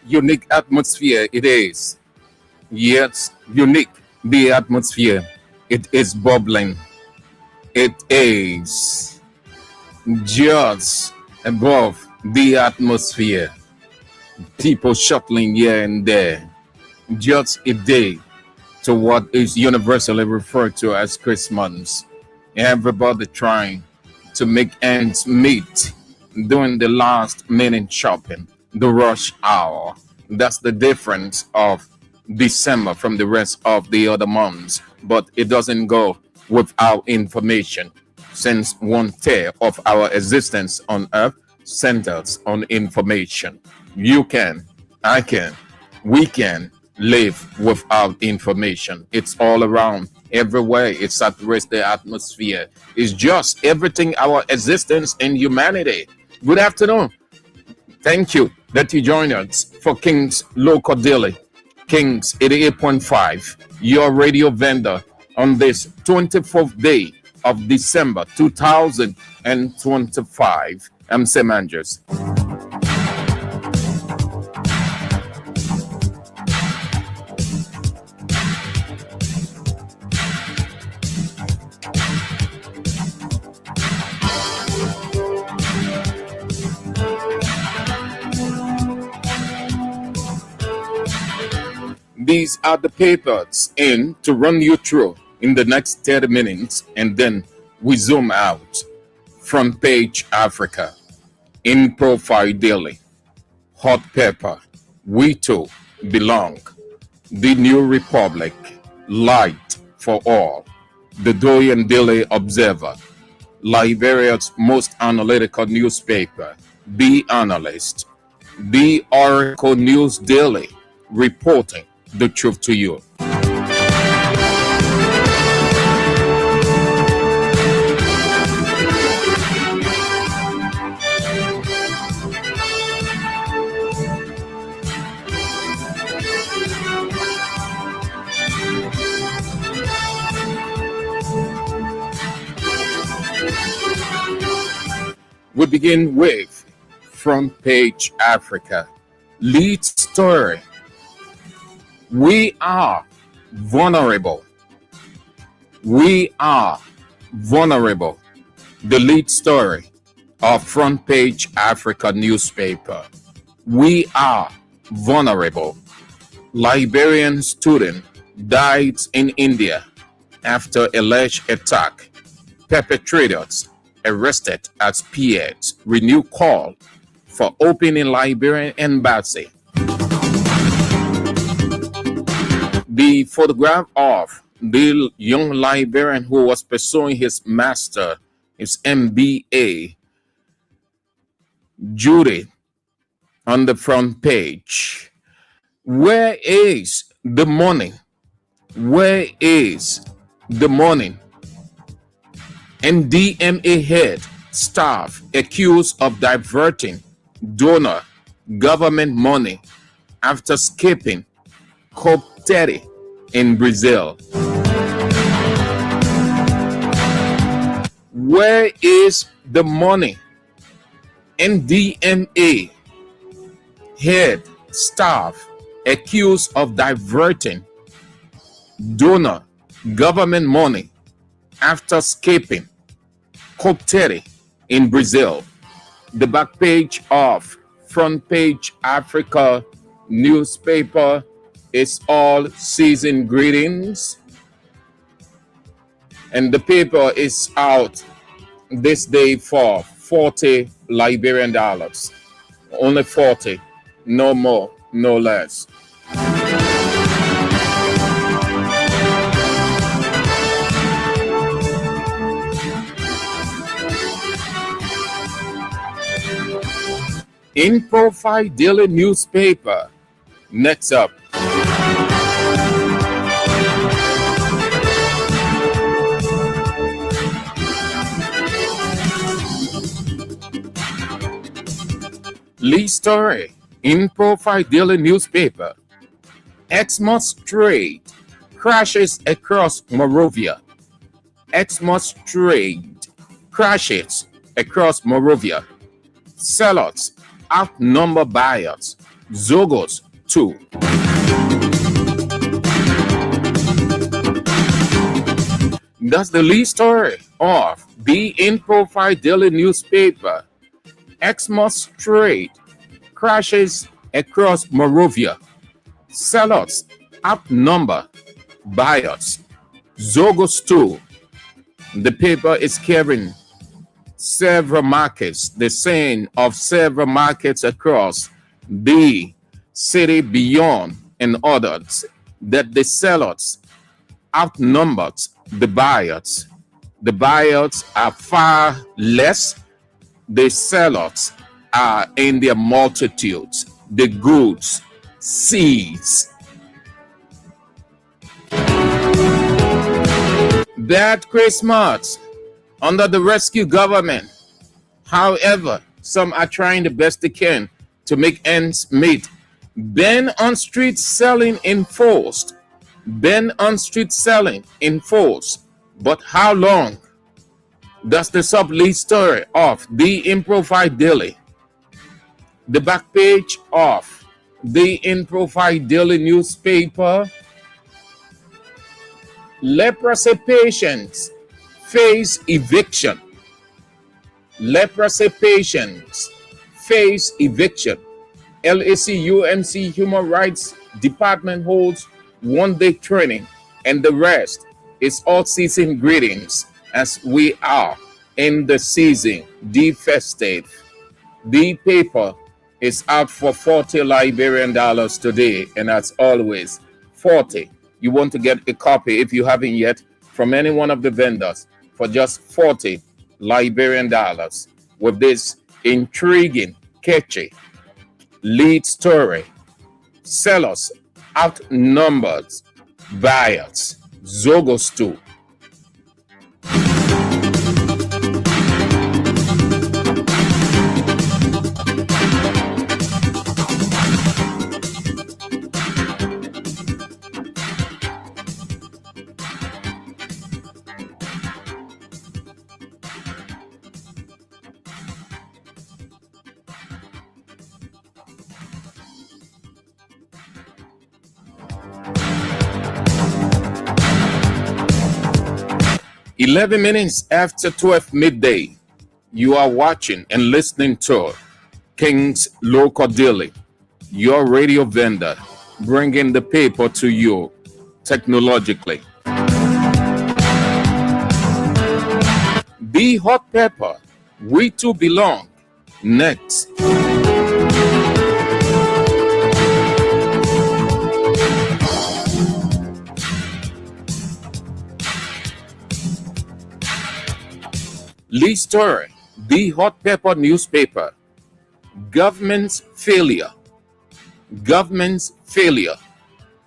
Unique atmosphere it is. Yes, unique the atmosphere. It is bubbling. It is just above the atmosphere. People shuttling here and there. Just a day to what is universally referred to as Christmas. Everybody trying to make ends meet, doing the last minute shopping, the rush hour. That's the difference of December from the rest of the other months. But it doesn't go without information, since 1/3 of our existence on earth centers on information. You can, I can, we can live without information. It's all around, everywhere. It saturates the atmosphere. It's just everything our existence in humanity. Good afternoon. Thank you that you joined us for King's Local Daily, King's 88.5, your radio vendor on this 24th day of December 2025. I'm Sam Andrews. These are the papers in to run you through in the next 30 minutes, and then we zoom out. Front page Africa, in profile daily, hot pepper, we too belong, the New Republic, light for all, the Doyen Daily Observer, Liberia's most analytical newspaper, The Analyst, the Oracle News Daily, reporting the truth to you. We begin with Front Page Africa. Lead story. We are vulnerable. We are vulnerable. The lead story of Front Page Africa newspaper. We are vulnerable. Liberian student died in India after alleged attack. Perpetrators arrested as peers. Renew call for opening Liberian embassy. The photograph of the young Liberian who was pursuing his master, his MBA, Judy, on the front page. Where is the money? Where is the money? NDMA head staff accused of diverting donor government money after skipping COP30 in Brazil. Where is the money? NDMA head staff accused of diverting donor government money after skipping COP30 in Brazil. The back page of Front Page Africa newspaper is all season greetings, and the paper is out this day for 40 Liberian dollars. Only 40, no more, no less. In Profile Daily newspaper, next up. Lead story in Profile Daily newspaper. Exmouth trade crashes across Monrovia. Exmouth trade crashes across Monrovia. Sellers outnumber buyers. Zogos 2. That's the lead story of the In Profile Daily newspaper. Exmouth trade crashes across Monrovia. Sellers outnumber buyers. Zogos 2. The paper is carrying several markets, the scene of several markets across the city beyond, and others that the sellers outnumbered the buyers. The buyers are far less. The sellers are in their multitudes. The goods seized. That Christmas under the rescue government. However, some are trying the best they can to make ends meet. Ban on street selling enforced. Ban on street selling enforced. But how long? That's the sub-lead story of the In Profile Daily. The back page of the In Profile Daily newspaper. Leprosy patients face eviction. Leprosy patients face eviction. LAC UMC Human Rights Department holds one-day training, and the rest is all season greetings as we are in the season, the festive. The paper is out for 40 Liberian dollars today, and as always, 40. You want to get a copy if you haven't yet from any one of the vendors for just 40 Liberian dollars with this intriguing, catchy lead story. Sellers outnumbered buyers. Zogos 2. 11 minutes after 12 midday, you are watching and listening to King's Local Daily, your radio vendor, bringing the paper to you technologically. The hot pepper, we too belong. Next. Lead story, the Hot Pepper newspaper. Government's failure. Government's failure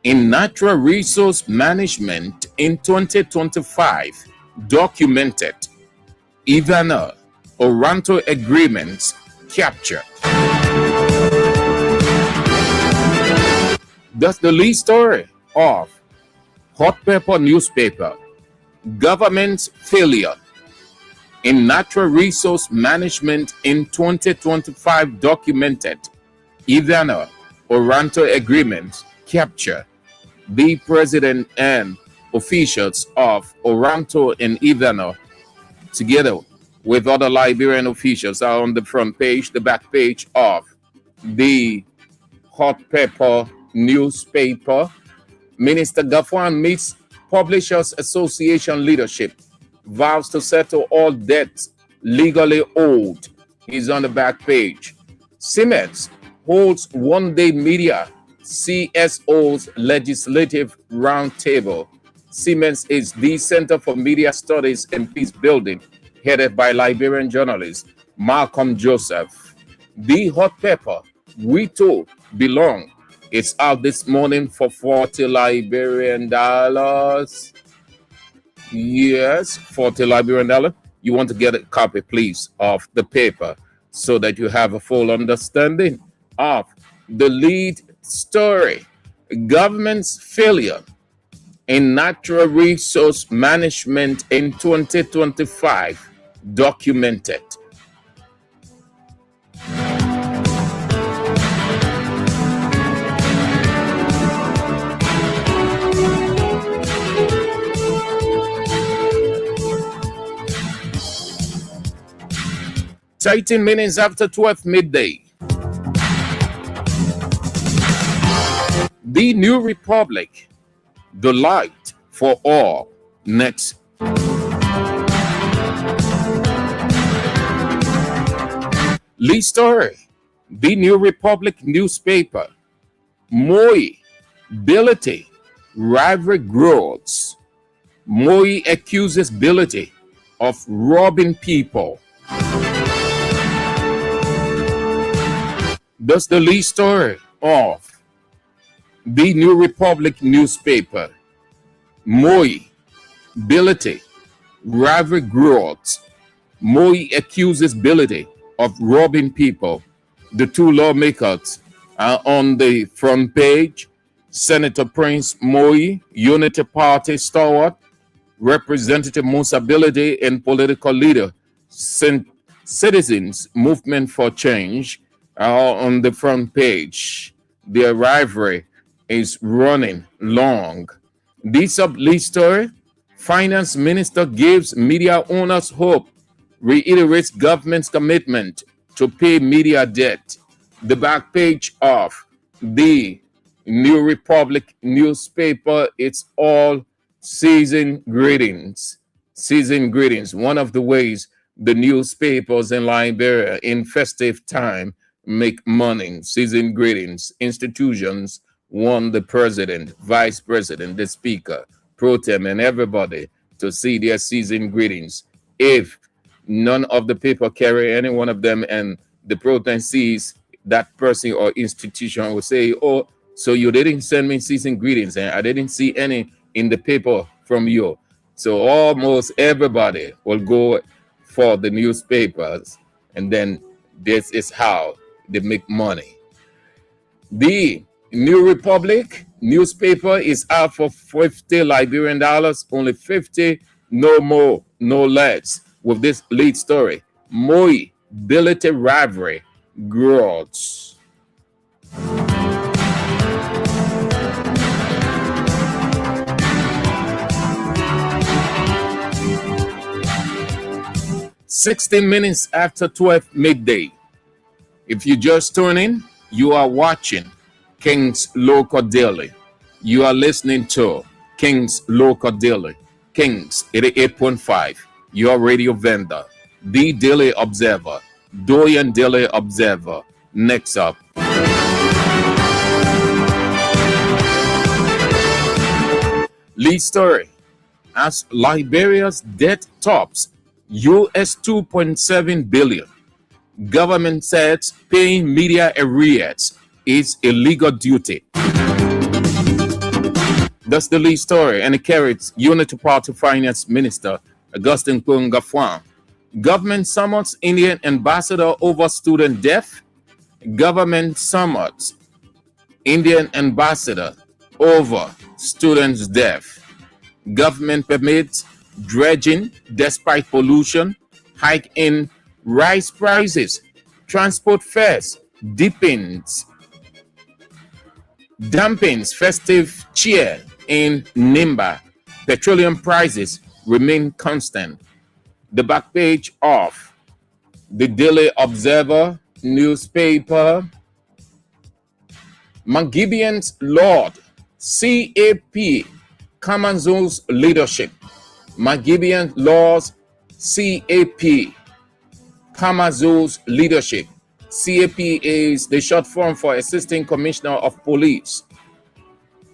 in natural resource management in 2025 documented. Ivana Oranto agreements captured. That's the lead story of Hot Pepper newspaper. Government's failure in natural resource management in 2025 documented. Ivana Oranto agreements capture. The president and officials of Oranto and Ivana, together with other Liberian officials, are on the front page, the back page of the Hot Pepper newspaper. Minister Gafwan meets Publishers Association leadership, vows to settle all debts legally owed. He's on the back page. Siemens holds one-day media CSO's legislative roundtable. Siemens is the Center for Media Studies and Peace Building, headed by Liberian journalist Malcolm Joseph. The hot pepper we told belong. It's out this morning for 40 Liberian dollars. Yes, 40 Liberian dollars. You want to get a copy, please, of the paper so that you have a full understanding of the lead story. Government's failure in natural resource management in 2025 documented. Tighten minutes after 12 midday. The New Republic, the light for all. Next. Lead story. The New Republic newspaper. Moi, Bility, rivalry grows. Moi accuses Bility of robbing people. That's the lead story of the New Republic newspaper. Moi, Bility, rivalry grows. Moi accuses Bility of robbing people. The two lawmakers are on the front page. Senator Prince Moi, Unity Party stalwart, Representative Musa Bility, and political leader, Citizens Movement for Change, are on the front page. Their rivalry is running long. This lead story, Finance Minister gives media owners hope, reiterates government's commitment to pay media debt. The back page of the New Republic newspaper, it's all season greetings. Season greetings. One of the ways the newspapers in Liberia in festive time make money. Season greetings. Institutions want the president, vice president, the speaker, pro tem, and everybody to see their season greetings. If none of the people carry any one of them and the pro tem sees that person or institution will say, oh, so you didn't send me season greetings and I didn't see any in the paper from you. So almost everybody will go for the newspapers, and then this is how they make money. The New Republic newspaper is out for 50 Liberian dollars, only 50, no more, no less. With this lead story, Moi, Bility rivalry grows. "16 minutes after 12 midday. If you just tune in, you are watching King's Local Daily. You are listening to King's Local Daily, King's 88.5, your radio vendor, the Daily Observer, Doyen Daily Observer. Next up. Lead story. As Liberia's debt tops US 2.7 billion, government says paying media arrears is a legal duty. That's the lead story, and it carries Unity Party Finance Minister Augustine Gafwan. Government summons Indian ambassador over student death. Government summons Indian ambassador over students' death. Government permits dredging despite pollution. Hike in rice prices. Transport fares deepens. Dampens festive cheer in Nimba. Petroleum prices remain constant. The back page of the Daily Observer newspaper. Magibian's Lord, CAP, Kamanzo's leadership. Magibian Laws, CAP, Kamanzo's leadership. CAP is the short form for Assistant Commissioner of Police.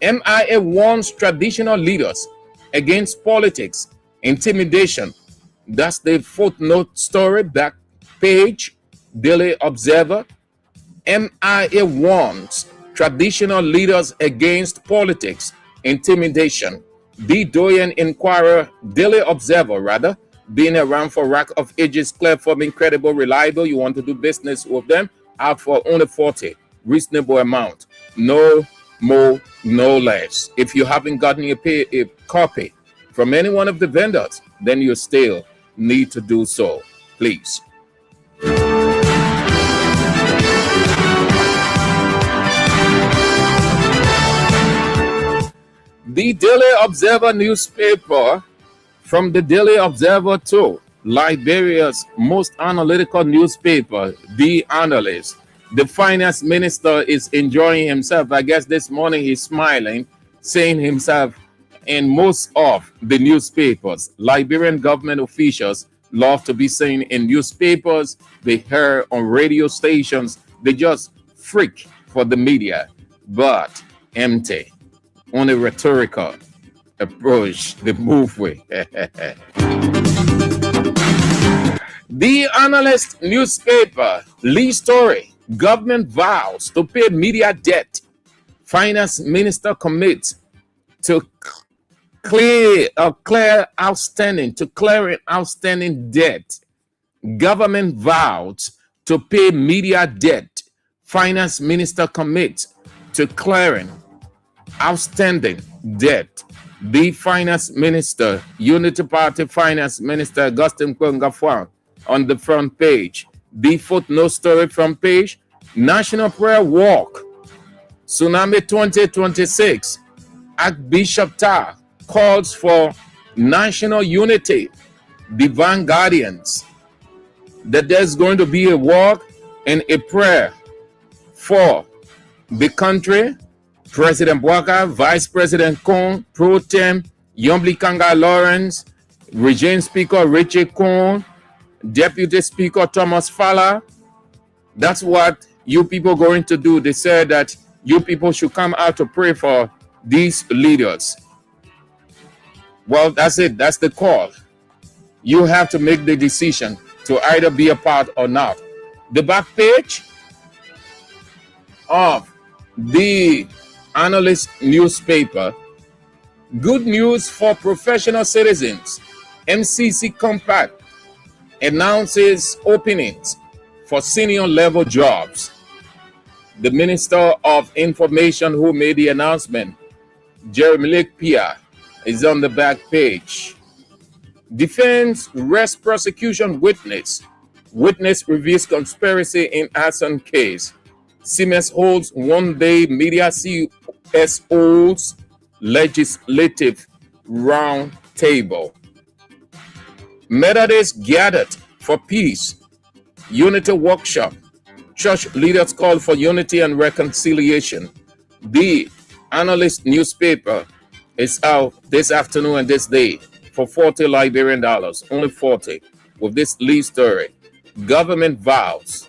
MIA warns traditional leaders against politics, intimidation. That's the footnote story, back page, Daily Observer. MIA warns traditional leaders against politics, intimidation. The Doyen Inquirer, Daily Observer rather, being around for rack of ages, clear, forming, credible, reliable. You want to do business with them, out for only 40, reasonable amount. No more, no less. If you haven't gotten a copy from any one of the vendors, then you still need to do so, please. The Daily Observer newspaper, from the Daily Observer to Liberia's most analytical newspaper, The Analyst. The finance minister is enjoying himself. I guess this morning he's smiling, saying himself in most of the newspapers. Liberian government officials love to be seen in newspapers. They hear on radio stations. They just freak for the media, but empty. Only rhetorical approach the move way. The Analyst newspaper, lead story, government vows to pay media debt. Finance minister commits to clearing outstanding debt. Government vows to pay media debt. Finance minister commits to clearing outstanding debt. The finance minister, Unity Party finance minister Augustine Kwengafuan, on the front page. The footnote story front page, National Prayer Walk, Tsunami 2026. Archbishop Tar calls for national unity. The Vanguardians, that there's going to be a walk and a prayer for the country. President Bwaka, Vice President Kong, Pro Tem, Yombli Kanga Lawrence, Regime Speaker Richie Kong, Deputy Speaker Thomas Fala. That's what you people are going to do. They said that you people should come out to pray for these leaders. Well, that's it. That's the call. You have to make the decision to either be a part or not. The back page of the Analyst newspaper, good news for professional citizens. MCC Compact announces openings for senior level jobs. The Minister of Information who made the announcement, Jeremy Lake Pia, is on the back page. Defense rests prosecution witness. Witness reveals conspiracy in arson case. Siemens holds one-day media CSO's legislative round table. Methodist gathered for peace. Unity workshop. Church leaders call for unity and reconciliation. The Analyst newspaper is out this afternoon and this day for $40 Liberian, only 40, with this lead story. Government vows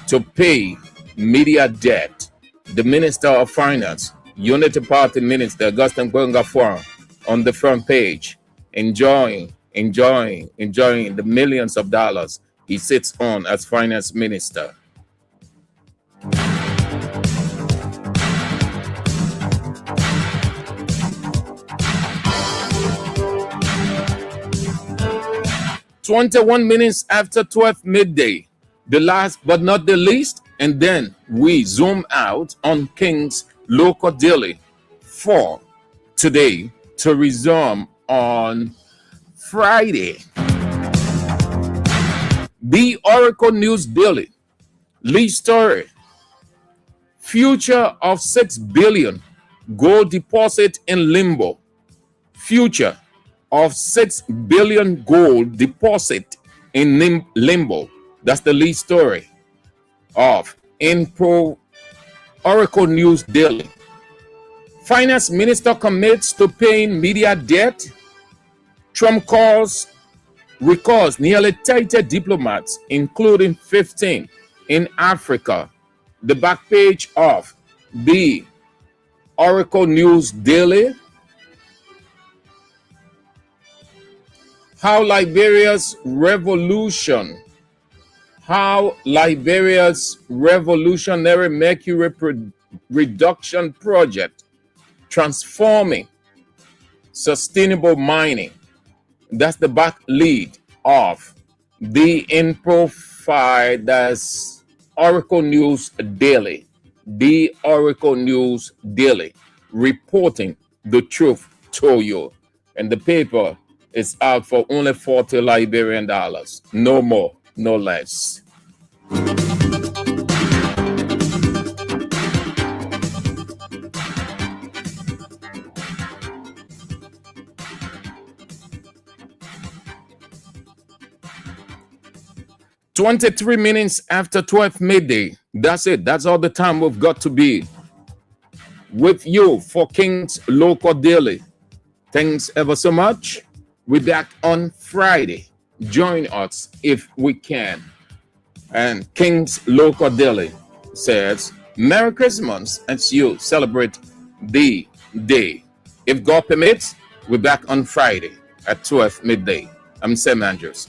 to pay media debt. The Minister of Finance, Unity Party Minister Augustine Kwengafuan, on the front page, enjoying the millions of dollars he sits on as Finance Minister. "21 minutes after 12 midday, the last but not the least, and then we zoom out on King's Local Daily for today to resume on Friday. The Oracle News Daily lead story: future of $6 billion gold deposit in limbo. Future of $6 billion gold deposit in limbo. That's the lead story of Oracle News Daily. Finance Minister commits to paying media debt. Trump recalls nearly 30 diplomats, including 15 in Africa. The back page of the Oracle News Daily. How Liberia's revolutionary mercury reduction project transforming sustainable mining. That's the back lead of the in profile. That's Oracle News Daily. The Oracle News Daily, reporting the truth to you. And the paper is out for only 40 Liberian dollars. No more, no less. "23 minutes after 12 midday. That's it. That's all the time we've got to be with you for King's Local Daily. Thanks ever so much. We're back on Friday. Join us if we can. And King's Local Daily says, Merry Christmas as you celebrate the day. If God permits, we're back on Friday at 12 midday. I'm Sam Andrews.